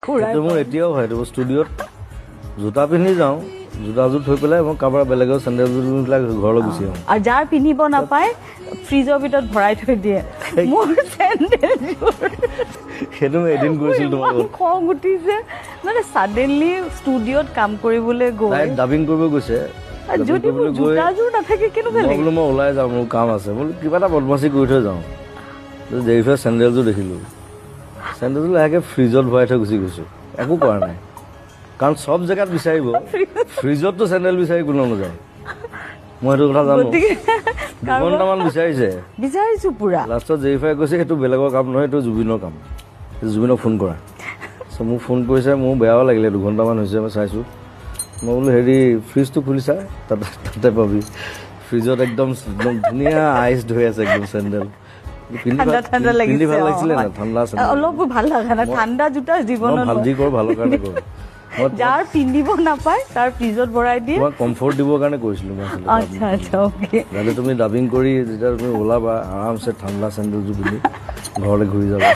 সেইটো মোৰ এতিয়াও হয় এইটো ষ্টুডিঅ'ত জোতা পিন্ধি যাওঁ জোতাযোৰ থৈ পেলাই মই কাৰোবাৰ বেলেগৰ চেণ্ডেলযোৰ পিন্ধি পেলাই ঘৰলৈ গুচি আহোঁ আৰু যাৰ পিন্ধিব নাপায় ফ্ৰিজৰ ভিতৰত ভৰাই থৈ দিয়ে মোৰ চেণ্ডেলযোৰ সেইটো মই এদিন কৰিছিলোঁ তোমাৰ লগত খং উঠিছে মানে ছাডেনলি ষ্টুডিঅ'ত কাম কৰিবলৈ গৈ তাই ডাবিং কৰিব গৈছে যদি মোৰ জোতাযোৰ নাথাকে কেনেকুৱা মই লাগে বোলো মই ওলাই যাওঁ মোৰ কাম আছে বোলো কিবা এটা বদমাচি কৰি থৈ যাওঁ দেৰিফাই চেণ্ডেলযোৰ দেখিলোঁ চেণ্ডেলযোৰ লাহেকৈ ফ্ৰিজত ভৰাই থৈ গুচি গৈছোঁ একো কৰা নাই কাৰণ চব জেগাত বিচাৰিব ফ্ৰিজততো চেণ্ডেল বিচাৰি কোনো নাযায় মই সেইটো কথা জানো দুঘণ্টামান বিচাৰিছো পুৰা লাষ্টত জেৰিফাই কৈছে সেইটো বেলেগৰ কাম নহয় এইটো জুবিনৰ কাম জুবিনক ফোন কৰা চ' মোক ফোন কৰিছে মোৰ বেয়াও লাগিলে দুঘণ্টামান হৈছে মই চাইছোঁ মই বোলো হেৰি ফ্ৰিজটো খুলিছা তাতে পাবি ফ্ৰিজত একদম ধুনীয়া আইচ ধুই আছে একদম চেণ্ডেল ঠাণ্ডা পিন্ধি ভাল লাগিছিলে লাগিছে না ঠাণ্ডা চেণ্ডেল অলপো ভাল লগা নাই ঠাণ্ডা জোতা জীৱনত ভাল যি কৰোঁ ভালৰ কাৰণে কৰোঁ যাৰ পিন্ধিব নাপায় তাৰ ফ্ৰিজত ভৰাই দিয়ে মই কমফৰ্ট দিবৰ কাৰণে কৈছিলোঁ মই আচ্ছা আচ্ছা অ'কে যাতে তুমি ডাবিং কৰি যেতিয়া তুমি ওলাবা আৰামছে ঠাণ্ডা চেণ্ডেলযোৰ পিন্ধি ঘৰলৈ ঘূৰি যাবা